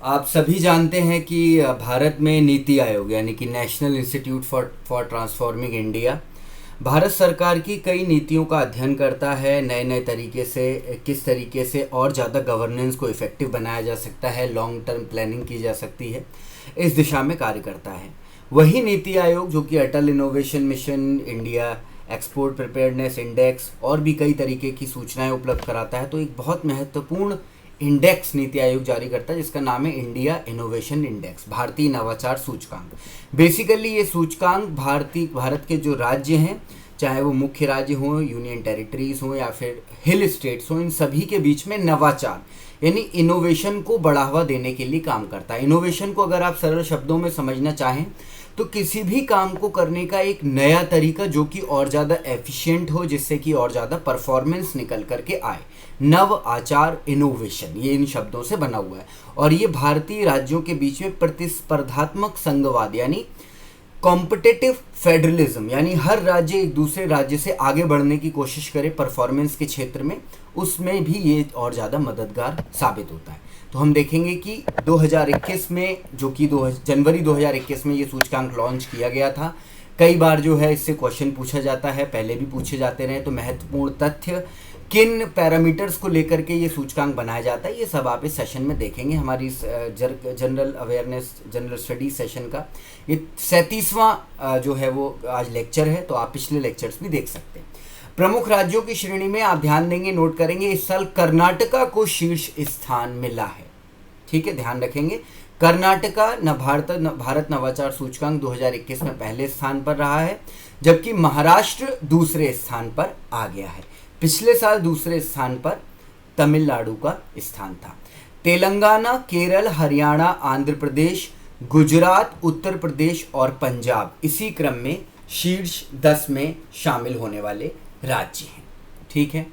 आप सभी जानते हैं कि भारत में नीति आयोग यानी कि national institute for transforming India Bharat सरकार की कई नीतियों का अध्ययन करता है। नए नए तरीके से किस तरीके से और ज़्यादा गवर्नेंस को इफ़ेक्टिव बनाया जा सकता है, लॉन्ग टर्म प्लानिंग की जा सकती है, इस दिशा में कार्य करता है। वही नीति आयोग जो कि Atal innovation mission, India export preparedness index और भी कई तरीके की सूचनाएं उपलब्ध कराता है, तो एक बहुत महत्वपूर्ण इंडेक्स नीति आयोग जारी करता है जिसका नाम है इंडिया इनोवेशन इंडेक्स, भारतीय नवाचार सूचकांक। बेसिकली ये सूचकांक भारत के जो राज्य हैं, चाहे वो मुख्य राज्य हों, यूनियन टेरिटरीज हों या फिर हिल स्टेट्स हों, इन सभी के बीच में नवाचार यानी इनोवेशन को बढ़ावा देने के लिए काम करता है। इनोवेशन को अगर आप सरल शब्दों में समझना चाहें तो किसी भी काम को करने का एक नया तरीका जो कि और ज़्यादा एफिशिएंट हो, जिससे कि और ज़्यादा परफॉर्मेंस निकल करके आए। नव आचार इनोवेशन, ये इन शब्दों से बना हुआ है और ये भारतीय राज्यों के बीच में प्रतिस्पर्धात्मक संघवाद यानी कॉम्पिटिटिव फेडरलिज्म, यानी हर राज्य एक दूसरे राज्य से आगे बढ़ने की कोशिश करे परफॉर्मेंस के क्षेत्र में, उसमें भी ये और ज़्यादा मददगार साबित होता है। तो हम देखेंगे कि 2021 में, जो कि जनवरी 2021 में ये सूचकांक लॉन्च किया गया था। कई बार जो है इससे क्वेश्चन पूछा जाता है, पहले भी पूछे जाते रहे। तो महत्वपूर्ण तथ्य, किन पैरामीटर्स को लेकर के ये सूचकांक बनाया जाता है, ये सब आप इस सेशन में देखेंगे। हमारी इस general awareness, general study session का ये 37वां जो है वो आज लेक्चर है, तो आप पिछले लेक्चर्स भी देख सकते हैं। प्रमुख राज्यों की श्रेणी में आप ध्यान देंगे, नोट करेंगे, इस साल कर्नाटका को शीर्ष स्थान मिला है। ठीक है, ध्यान रखेंगे। कर्नाटका भारत नवाचार सूचकांक 2021 में पहले स्थान पर रहा है, जबकि महाराष्ट्र दूसरे स्थान पर आ गया है। पिछले साल दूसरे स्थान पर तमिलनाडु का स्थान था। तेलंगाना, केरल, हरियाणा, आंध्र प्रदेश, गुजरात, उत्तर प्रदेश और पंजाब इसी क्रम में शीर्ष 10 में शामिल होने वाले राज्य हैं। ठीक है,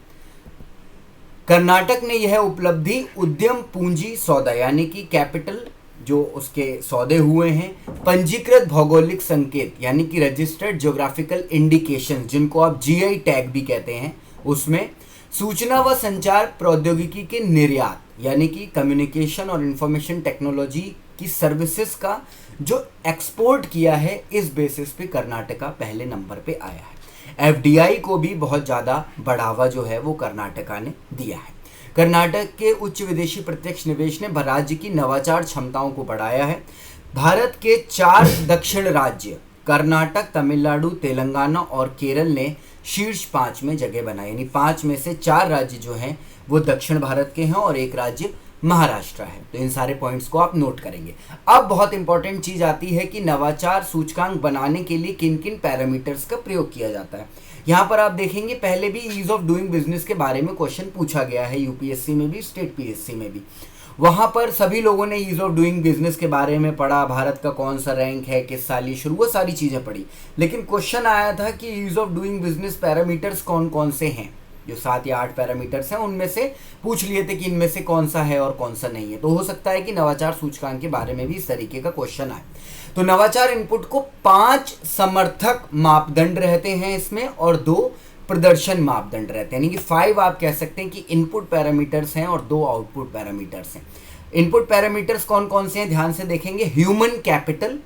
कर्नाटक ने यह उपलब्धि उद्यम पूंजी सौदा यानी कि कैपिटल जो उसके सौदे हुए हैं, पंजीकृत भौगोलिक संकेत यानी कि रजिस्टर्ड ज्योग्राफिकल इंडिकेशन, जिनको आप जीआई टैग भी कहते हैं, उसमें सूचना व संचार प्रौद्योगिकी के निर्यात यानी कि कम्युनिकेशन और इंफॉर्मेशन टेक्नोलॉजी की सर्विसेज का जो एक्सपोर्ट किया है, इस बेसिस पे कर्नाटका पहले नंबर पे आया है। एफडीआई को भी बहुत ज़्यादा बढ़ावा जो है वो कर्नाटका ने दिया है। कर्नाटक के उच्च विदेशी प्रत्यक्ष निवेश ने राज्य की नवाचार क्षमताओं को बढ़ाया है। भारत के 4 दक्षिण राज्य कर्नाटक, तमिलनाडु, तेलंगाना और केरल ने शीर्ष 5 में जगह बनाई, यानी 5 में से 4 राज्य जो हैं वो दक्षिण भारत के हैं और एक राज्य महाराष्ट्र है। तो इन सारे पॉइंट्स को आप नोट करेंगे। अब बहुत इंपॉर्टेंट चीज़ आती है कि नवाचार सूचकांक बनाने के लिए किन किन पैरामीटर्स का प्रयोग किया जाता है। यहाँ पर आप देखेंगे पहले भी ईज ऑफ डूइंग बिजनेस के बारे में क्वेश्चन पूछा गया है, यूपीएससी में भी, स्टेट पीएससी में भी। वहाँ पर सभी लोगों ने ईज ऑफ डूइंग बिजनेस के बारे में पढ़ा, भारत का कौन सा रैंक है, किस साल ये शुरू, वो सारी चीज़ें पढ़ी। लेकिन क्वेश्चन आया था कि ease of doing business parameters कौन कौन से हैं, जो 7 या 8 पैरामीटर्स हैं, उनमें से पूछ लिए थे कि इनमें से कौन सा है और कौन सा नहीं है। तो हो सकता है कि नवाचार सूचकांक के बारे में भी इस तरीके का क्वेश्चन आए। तो नवाचार इनपुट को 5 समर्थक मापदंड रहते हैं इसमें और 2 प्रदर्शन मापदंड रहते हैं, यानी कि 5 आप कह सकते हैं कि इनपुट पैरामीटर्स हैं और 2 आउटपुट पैरामीटर्स हैं। इनपुट पैरामीटर्स कौन कौन से हैं ध्यान से देखेंगे। Human capital,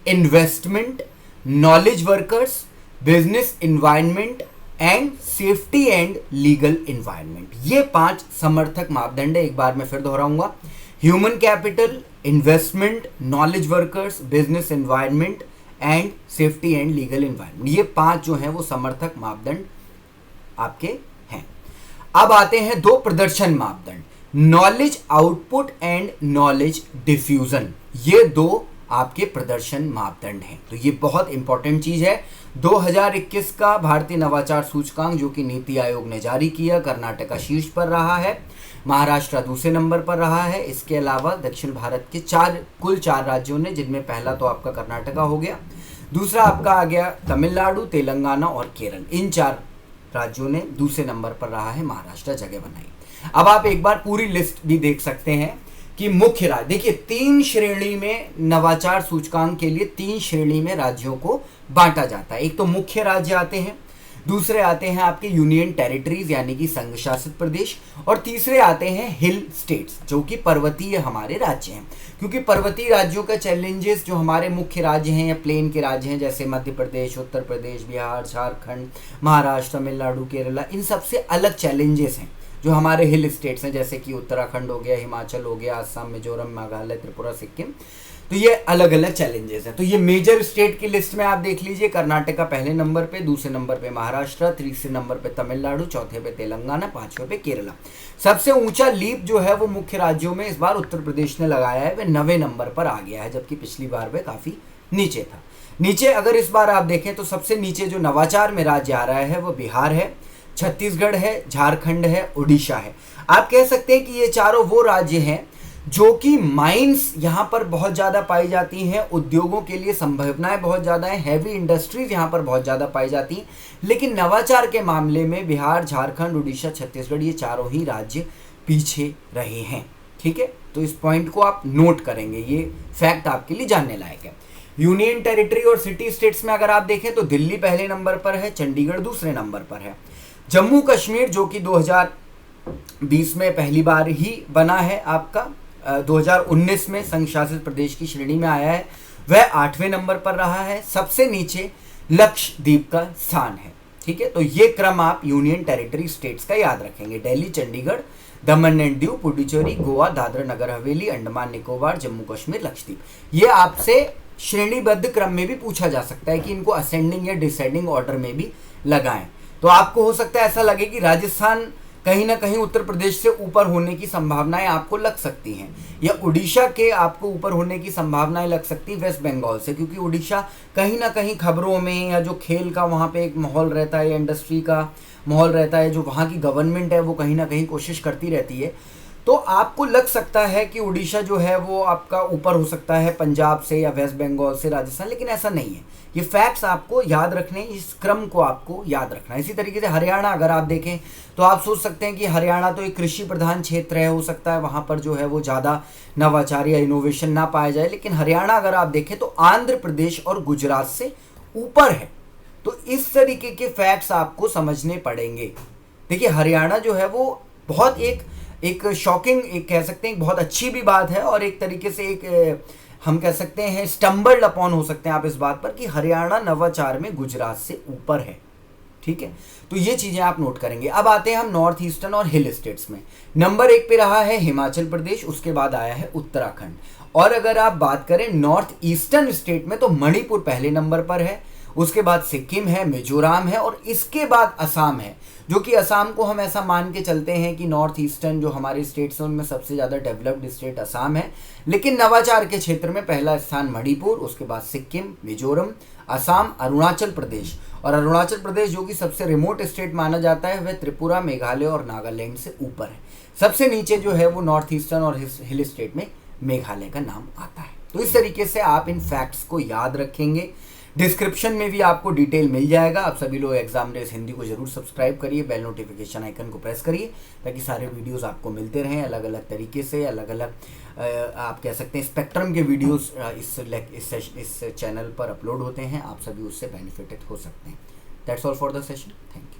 investment, knowledge workers, business environment and safety and legal environment, ये 5 समर्थक मापदंड है। एक बार मैं फिर दोहराऊंगा, human capital, investment, knowledge workers, business environment and safety and legal environment, ये 5 जो हैं वो समर्थक मापदंड आपके हैं। अब आते हैं 2 प्रदर्शन मापदंड, knowledge output and knowledge diffusion, ये 2 आपके प्रदर्शन मापदंड हैं। तो ये बहुत इंपॉर्टेंट चीज है। 2021 का भारतीय नवाचार सूचकांक जो कि नीति आयोग ने जारी किया, कर्नाटका शीर्ष पर रहा है, महाराष्ट्र दूसरे नंबर पर रहा है। इसके अलावा दक्षिण भारत के कुल 4 राज्यों ने, जिनमें पहला तो आपका कर्नाटका हो गया, दूसरा आपका आ गया तमिलनाडु, तेलंगाना और केरल, इन 4 राज्यों ने दूसरे नंबर पर रहा है, महाराष्ट्र जगह बनाई। अब आप एक बार पूरी लिस्ट भी देख सकते हैं कि मुख्य राज्य, देखिए 3 श्रेणी में नवाचार सूचकांक के लिए 3 श्रेणी में राज्यों को बांटा जाता है। एक तो मुख्य राज्य आते हैं, दूसरे आते हैं आपके यूनियन टेरिटरीज यानी कि संघ शासित प्रदेश, और तीसरे आते हैं हिल स्टेट्स जो कि पर्वतीय हमारे राज्य हैं। क्योंकि पर्वतीय राज्यों का चैलेंजेस जो हमारे मुख्य राज्य हैं या प्लेन के राज्य हैं जैसे मध्य प्रदेश, उत्तर प्रदेश, बिहार, झारखंड, महाराष्ट्र, तमिलनाडु, केरला, इन सबसे अलग चैलेंजेस हैं जो हमारे हिल स्टेट्स हैं जैसे कि उत्तराखंड हो गया, हिमाचल हो गया, असम, मिजोरम, मेघालय, त्रिपुरा, सिक्किम। तो ये अलग अलग चैलेंजेस हैं। तो ये मेजर स्टेट की लिस्ट में आप देख लीजिए, कर्नाटका पहले नंबर पे, दूसरे नंबर पे महाराष्ट्र, तीसरे नंबर पे तमिलनाडु, चौथे पे तेलंगाना, पांचवें पे केरला। सबसे ऊंचा लीप जो है वो मुख्य राज्यों में इस बार उत्तर प्रदेश ने लगाया है, वह 9वें नंबर पर आ गया है, जबकि पिछली बार वह काफी नीचे था। नीचे अगर इस बार आप देखें तो सबसे नीचे जो नवाचार में राज्य आ रहा है वो बिहार है, छत्तीसगढ़ है, झारखंड है, उड़ीसा है। आप कह सकते हैं कि ये चारों वो राज्य हैं जो कि माइंस यहाँ पर बहुत ज़्यादा पाई जाती हैं, उद्योगों के लिए संभावनाएं बहुत ज़्यादा हैं, हैवी इंडस्ट्रीज यहाँ पर बहुत ज़्यादा पाई जाती हैं। लेकिन नवाचार के मामले में बिहार, झारखंड, उड़ीसा, छत्तीसगढ़ ये चारों ही राज्य पीछे रहे हैं। ठीक है, तो इस पॉइंट को आप नोट करेंगे, ये फैक्ट आपके लिए जानने लायक है। यूनियन टेरिटरी और सिटी स्टेट्स में अगर आप देखें तो दिल्ली पहले नंबर पर है, चंडीगढ़ दूसरे नंबर पर है। जम्मू कश्मीर जो कि 2020 में पहली बार ही बना है आपका, 2019 में संघ शासित प्रदेश की श्रेणी में आया है, वह 8वें नंबर पर रहा है। सबसे नीचे लक्षद्वीप का स्थान है। ठीक है, तो ये क्रम आप यूनियन टेरिटरी स्टेट्स का याद रखेंगे, दिल्ली, चंडीगढ़, दमन एंड दीव, पुडुचेरी, गोवा, दादरा नगर हवेली, अंडमान निकोबार, जम्मू कश्मीर, लक्षद्वीप। ये आपसे श्रेणीबद्ध क्रम में भी पूछा जा सकता है कि इनको असेंडिंग या डिसेंडिंग ऑर्डर में भी लगाएं। तो आपको हो सकता है ऐसा लगे कि राजस्थान कहीं ना कहीं उत्तर प्रदेश से ऊपर होने की संभावनाएं आपको लग सकती हैं, या उड़ीसा के आपको ऊपर होने की संभावनाएं लग सकती हैं वेस्ट बंगाल से, क्योंकि उड़ीसा कहीं ना कहीं खबरों में या जो खेल का वहाँ पे एक माहौल रहता है या इंडस्ट्री का माहौल रहता है, जो वहाँ की गवर्नमेंट है वो कहीं ना कहीं कोशिश करती रहती है। तो आपको लग सकता है कि उड़ीसा जो है वो आपका ऊपर हो सकता है पंजाब से या वेस्ट बंगाल से, राजस्थान, लेकिन ऐसा नहीं है। ये फैक्ट्स आपको याद रखने, इस क्रम को आपको याद रखना है। इसी तरीके से हरियाणा अगर आप देखें तो आप सोच सकते हैं कि हरियाणा तो एक कृषि प्रधान क्षेत्र है, हो सकता है वहाँ पर जो है वो ज़्यादा नवाचार या इनोवेशन ना पाया जाए, लेकिन हरियाणा अगर आप देखें तो आंध्र प्रदेश और गुजरात से ऊपर है। तो इस तरीके के फैक्ट्स आपको समझने पड़ेंगे। देखिए हरियाणा जो है वो बहुत एक शॉकिंग, एक कह सकते हैं बहुत अच्छी भी बात है, और एक तरीके से एक हम कह सकते हैं स्टम्बल्ड अपॉन हो सकते हैं आप इस बात पर कि हरियाणा नवाचार में गुजरात से ऊपर है। ठीक है, तो ये चीजें आप नोट करेंगे। अब आते हैं हम नॉर्थ ईस्टर्न और हिल स्टेट्स में। नंबर 1 पे रहा है हिमाचल प्रदेश, उसके बाद आया है उत्तराखंड। और अगर आप बात करें नॉर्थ ईस्टर्न स्टेट में तो मणिपुर पहले नंबर पर है, उसके बाद सिक्किम है, मिजोरम है, और इसके बाद असम है, जो कि असम को हम ऐसा मान के चलते हैं कि नॉर्थ ईस्टर्न जो हमारे स्टेट्स हैं उनमें सबसे ज़्यादा डेवलप्ड स्टेट असम है। लेकिन नवाचार के क्षेत्र में पहला स्थान मणिपुर, उसके बाद सिक्किम, मिजोरम, असम, अरुणाचल प्रदेश, और अरुणाचल प्रदेश जो कि सबसे रिमोट स्टेट माना जाता है वह त्रिपुरा, मेघालय और नागालैंड से ऊपर है। सबसे नीचे जो है वो नॉर्थ ईस्टर्न और हिल स्टेट में मेघालय का नाम आता है। तो इस तरीके से आप इन फैक्ट्स को याद रखेंगे। डिस्क्रिप्शन में भी आपको डिटेल मिल जाएगा। आप सभी लोग एग्जाम रेस हिंदी को जरूर सब्सक्राइब करिए, बेल नोटिफिकेशन आइकन को प्रेस करिए ताकि सारे वीडियोस आपको मिलते रहें अलग अलग तरीके से, अलग अलग आप कह सकते हैं स्पेक्ट्रम के वीडियोस इस चैनल पर अपलोड होते हैं। आप सभी उससे बेनिफिटेड हो सकते हैं। That's all for the session. Thank you.